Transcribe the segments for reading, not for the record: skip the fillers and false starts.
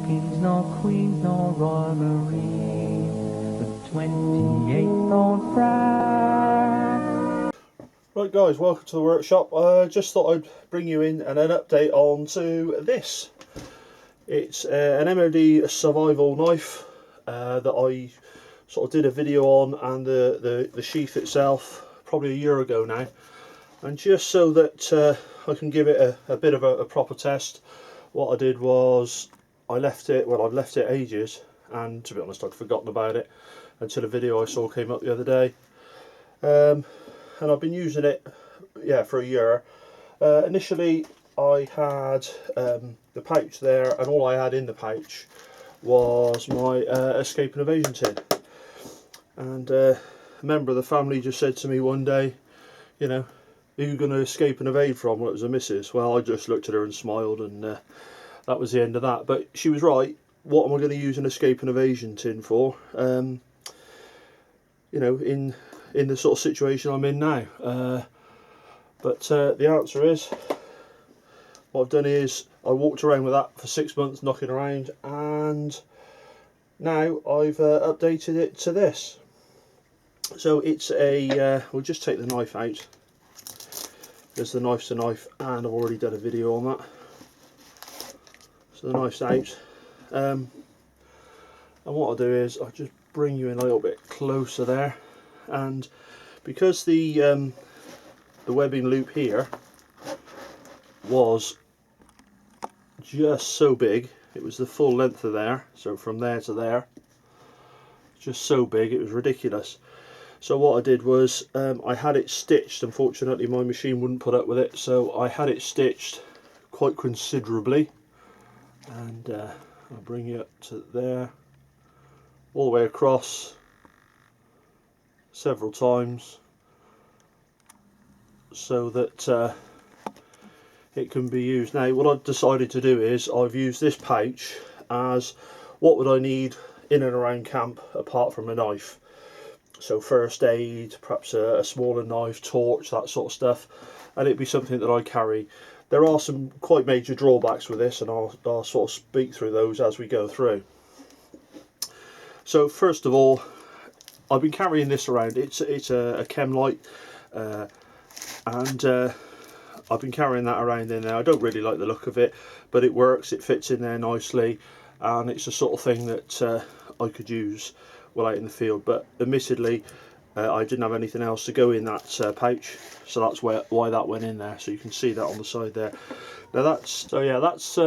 kings nor queens nor royalty, the 28th old bride. Right guys, welcome to the workshop. Just thought I'd bring you in and an update on to this. It's an MOD survival knife that I sort of did a video on, and the sheath itself probably a year ago now. And just so that I can give it a bit of a proper test, what I did was I left it, well, I'd left it ages, and to be honest I'd forgotten about it until a video I saw came up the other day. And I've been using it, yeah, for a year. Initially I had the pouch there, and all I had in the pouch was my escape and evasion tin. And a member of the family just said to me one day, you know, who are you going to escape and evade from? Well, it was a missus. Well, I just looked at her and smiled, and that was the end of that. But she was right. What am I going to use an escape and evasion tin for? You know, in the sort of situation I'm in now. But the answer is, what I've done is I walked around with that for 6 months, knocking around, and now I've updated it to this. So it's a, we'll just take the knife out. There's the knife's a knife, and I've already done a video on that. So the knife's out. And what I'll do is I'll just bring you in a little bit closer there, and because the webbing loop here was just so big, it was the full length of there, so from there to there, just so big, it was ridiculous. So what I did was I had it stitched. Unfortunately my machine wouldn't put up with it, so I had it stitched quite considerably, and I'll bring you up to there, all the way across several times, so that it can be used. Now what I've decided to do is I've used this pouch as what would I need in and around camp apart from a knife. So first aid, perhaps a smaller knife, torch, that sort of stuff, and it'd be something that I carry. There are some quite major drawbacks with this, and I'll sort of speak through those as we go through. So first of all, I've been carrying this around. It's a chem light, and I've been carrying that around in there. I don't really like the look of it, but it works, it fits in there nicely, and it's the sort of thing that I could use well out in the field. But admittedly I didn't have anything else to go in that pouch, so that's why that went in there. So you can see that on the side there. Now that's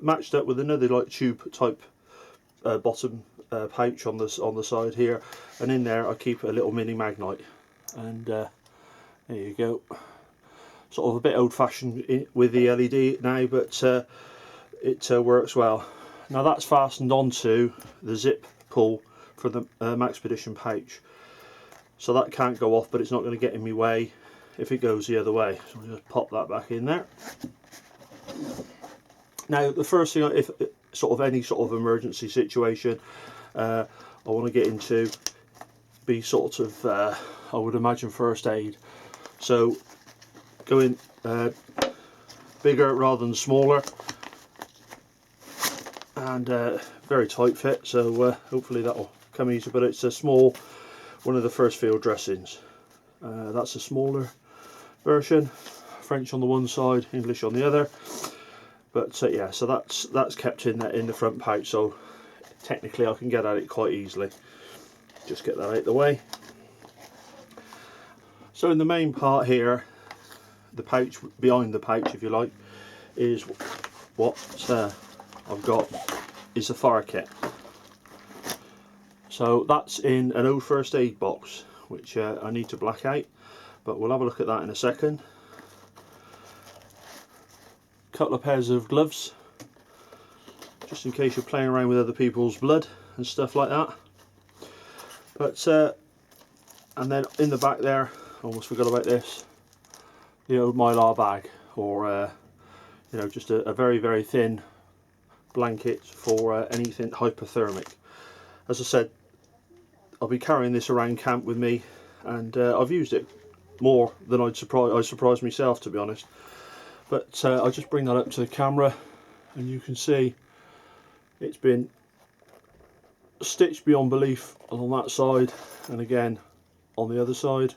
matched up with another like tube type bottom pouch on the side here, and in there I keep a little mini magnite, and there you go. Sort of a bit old-fashioned with the LED now, but it works well. Now that's fastened onto the zip pull for the Maxpedition pouch, so that can't go off, but it's not going to get in my way if it goes the other way. So I'll just pop that back in there. Now the first thing, if sort of any sort of emergency situation I want to get into, be sort of I would imagine first aid. So going bigger rather than smaller, and very tight fit, so hopefully that'll come easy. But it's a small, one of the first field dressings. That's a smaller version, French on the one side, English on the other. But yeah, so that's kept in the front pouch, so technically I can get at it quite easily. Just get that out of the way. So in the main part here, the pouch, behind the pouch if you like, is what I've got is a fire kit. So that's in an old first aid box, which I need to black out, but we'll have a look at that in a second. Couple of pairs of gloves, just in case you're playing around with other people's blood and stuff like that. But and then in the back there, almost forgot about this, the old Mylar bag, or you know, just a very thin blanket for anything hypothermic. As I said, I'll be carrying this around camp with me, and I've used it more than I surprised myself, to be honest. But I'll just bring that up to the camera, and you can see It's been stitched beyond belief along that side and again on the other side.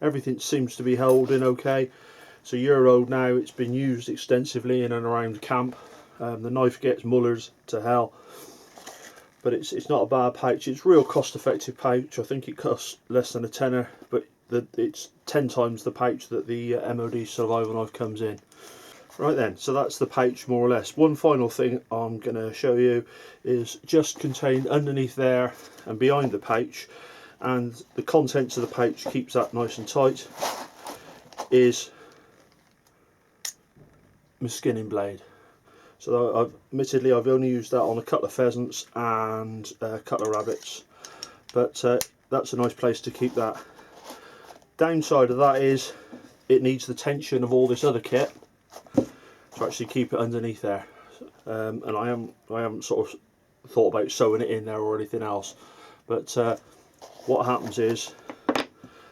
Everything seems to be holding okay. It's a year old now. It's been used extensively in and around camp. The knife gets mullers to hell, but it's not a bad pouch. It's a real cost effective pouch. I think it costs less than a tenner, but it's 10 times the pouch that the MOD survival knife comes in. Right then, so that's the pouch more or less. One final thing I'm going to show you is just contained underneath there and behind the pouch, and the contents of the pouch keeps that nice and tight, is my skinning blade. So admittedly I've only used that on a couple of pheasants and a couple of rabbits, but that's a nice place to keep that. Downside of that is it needs the tension of all this other kit to actually keep it underneath there, and I haven't sort of thought about sewing it in there or anything else, but what happens is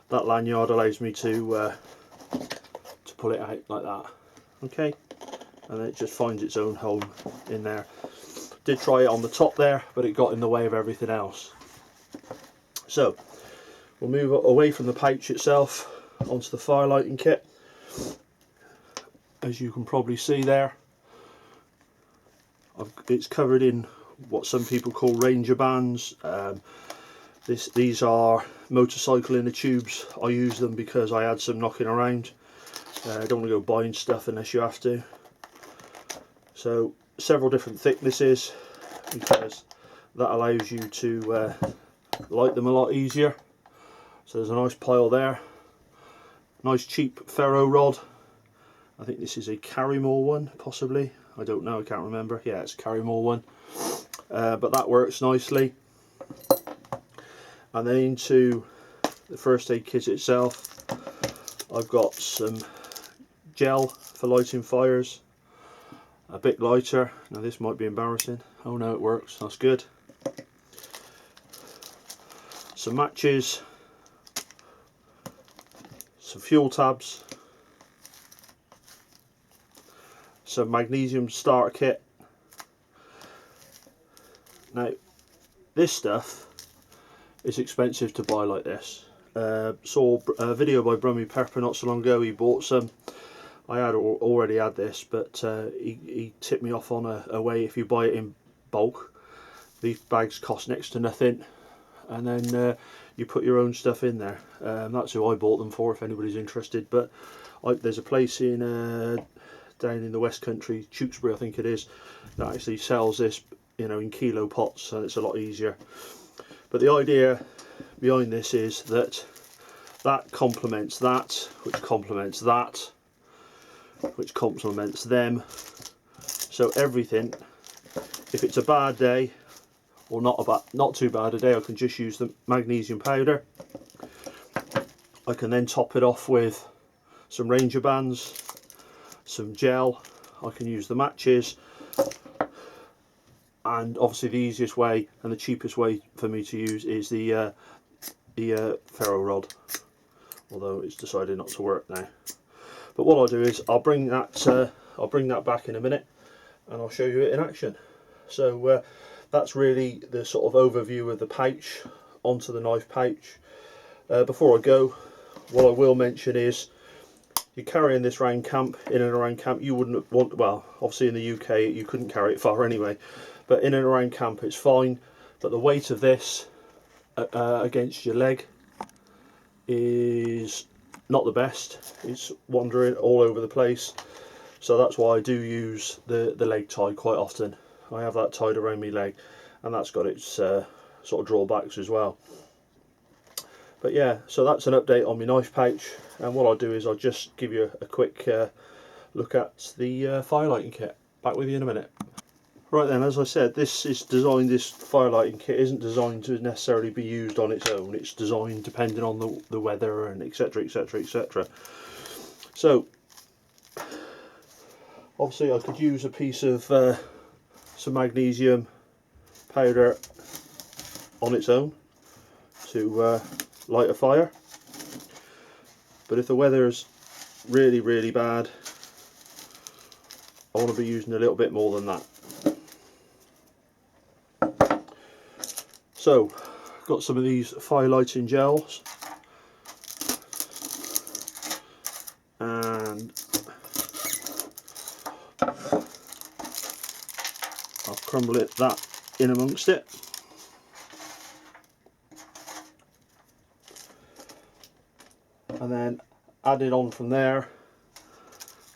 that lanyard allows me to pull it out like that, okay, and it just finds its own home in there. Did try it on the top there, but it got in the way of everything else. So we'll move away from the pouch itself onto the firelighting kit. As you can probably see there, it's covered in what some people call ranger bands. These are motorcycle inner tubes. I use them because I had some knocking around. I don't want to go buying stuff unless you have to. So several different thicknesses, because that allows you to light them a lot easier. So there's a nice pile there. Nice cheap ferro rod. I think this is a Carrymore one, possibly. I don't know, I can't remember. Yeah, it's a Carrymore one. But that works nicely. And then into the first aid kit itself, I've got some gel for lighting fires, a bit lighter. Now this might be embarrassing. Oh no, it works, that's good. Some matches, some fuel tabs, some magnesium starter kit. Now this stuff is expensive to buy like this. Saw a video by Brummy Pepper not so long ago. He bought some. I had already had this, but he tipped me off on a way. If you buy it in bulk, these bags cost next to nothing, and then you put your own stuff in there. That's who I bought them for, if anybody's interested. But there's a place in down in the West Country, Tewkesbury I think it is, that actually sells this, you know, in kilo pots, so it's a lot easier. But the idea behind this is that that complements that, which complements that, which complements them. So everything, if it's a bad day or not too bad a day, I can just use the magnesium powder. I can then top it off with some ranger bands, some gel. I can use the matches, and obviously the easiest way and the cheapest way for me to use is the ferro rod, although it's decided not to work now. But what I'll do is I'll bring that back in a minute and I'll show you it in action. So that's really the sort of overview of the pouch onto the knife pouch. Before I go, what I will mention is, you're carrying this around camp, in and around camp, you wouldn't want, well, obviously in the UK you couldn't carry it far anyway, but in and around camp it's fine. But the weight of this against your leg is not the best. It's wandering all over the place, so that's why I do use the leg tie quite often. I have that tied around my leg, and that's got its sort of drawbacks as well. But yeah, so that's an update on my knife pouch, and what I'll do is I'll just give you a quick look at the firelighting kit. Back with you in a minute. Right then, as I said, this firelighting kit isn't designed to necessarily be used on its own. It's designed depending on the weather and etc, etc, etc. So obviously I could use a piece of some magnesium powder on its own to light a fire, but if the weather's really bad, I want to be using a little bit more than that. So, got some of these fire lighting gels, and I'll crumble that in amongst it. And then add it on from there,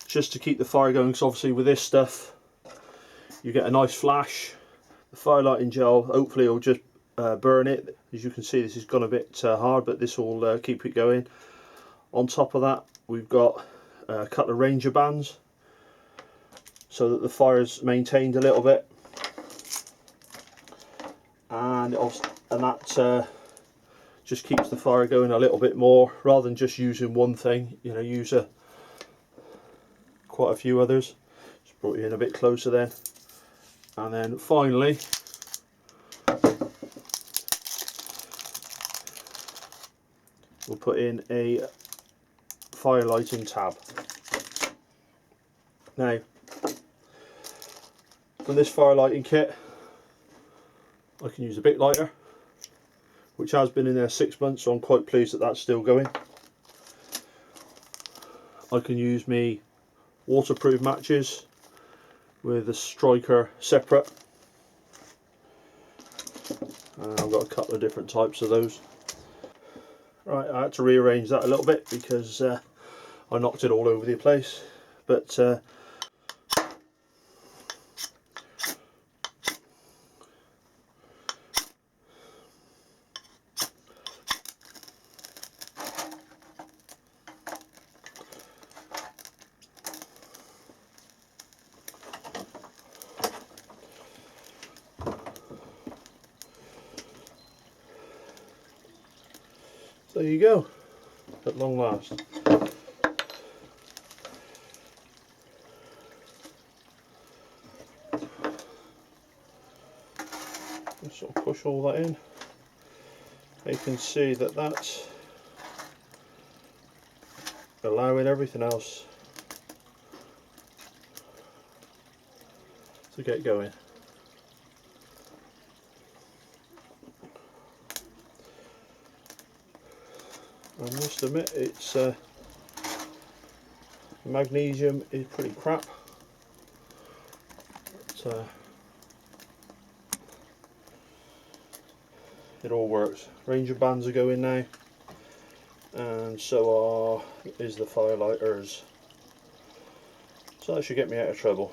just to keep the fire going, because obviously with this stuff you get a nice flash. The fire lighting gel hopefully will just burn it. As you can see, this has gone a bit hard, but this will keep it going. On top of that, we've got a couple of Ranger bands so that the fire's maintained a little bit, and that just keeps the fire going a little bit more, rather than just using one thing. You know, use quite a few others. Just brought you in a bit closer then. And then finally, we'll put in a fire lighting tab. Now, from this fire lighting kit, I can use a bit lighter, which has been in there 6 months, so I'm quite pleased that that's still going. I can use me waterproof matches with a striker separate. I've got a couple of different types of those. Right, I had to rearrange that a little bit because I knocked it all over the place, but there you go, at long last. Just sort of push all that in. You can see that that's allowing everything else to get going. I must admit, it's magnesium is pretty crap, but it all works. Ranger bands are going now, and so is the fire lighters, so that should get me out of trouble.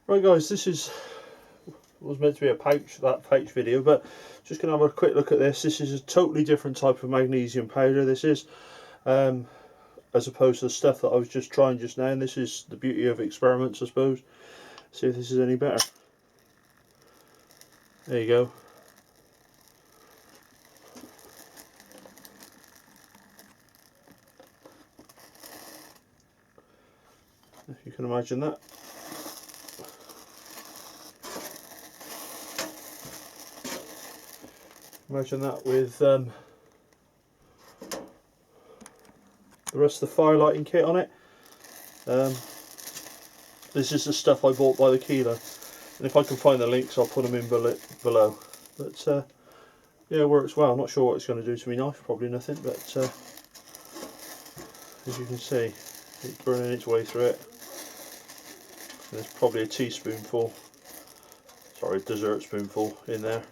Right guys, this was meant to be a pouch video, but just going to have a quick look at this. This is a totally different type of magnesium powder. This is, as opposed to the stuff that I was just trying just now, and this is the beauty of experiments, I suppose. See if this is any better. There you go. If you can imagine that. Imagine that with the rest of the fire lighting kit on it. This is the stuff I bought by the kilo, and if I can find the links I'll put them in below. But yeah, it works well. I'm not sure what it's going to do to my knife, probably nothing, but as you can see, it's burning its way through it. And there's probably a teaspoonful, sorry, dessert spoonful in there.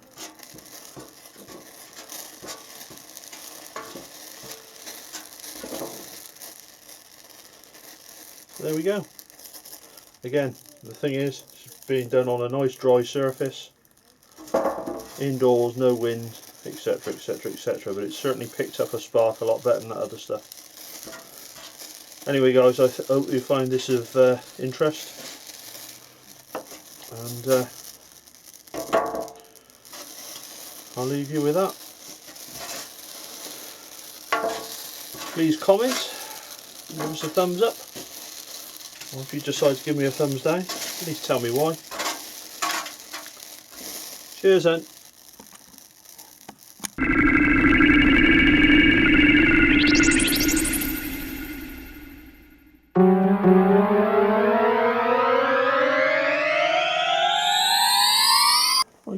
There we go. Again, the thing is, it's being done on a nice dry surface, indoors, no wind, etc, etc, etc, but it's certainly picked up a spark a lot better than that other stuff. Anyway guys, I hope you find this of interest, and I'll leave you with that. Please comment, give us a thumbs up, or if you decide to give me a thumbs down, at least tell me why. Cheers then.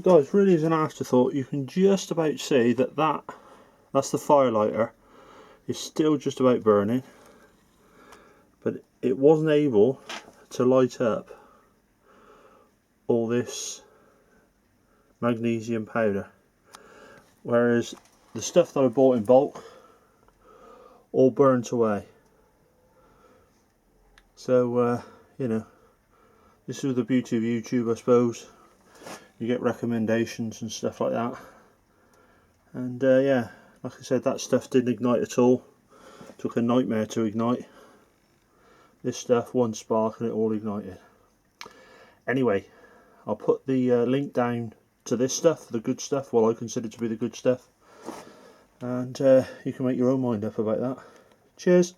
guys, really as an afterthought, you can just about see that's the firelighter. It's still just about burning, but it wasn't able to light up all this magnesium powder, whereas the stuff that I bought in bulk all burnt away. So you know, this is the beauty of YouTube, I suppose. You get recommendations and stuff like that, and yeah, like I said, that stuff didn't ignite at all. Took a nightmare to ignite. This stuff, one spark and it all ignited. Anyway, I'll put the link down to this stuff, the good stuff, what I consider to be the good stuff, and you can make your own mind up about that. Cheers.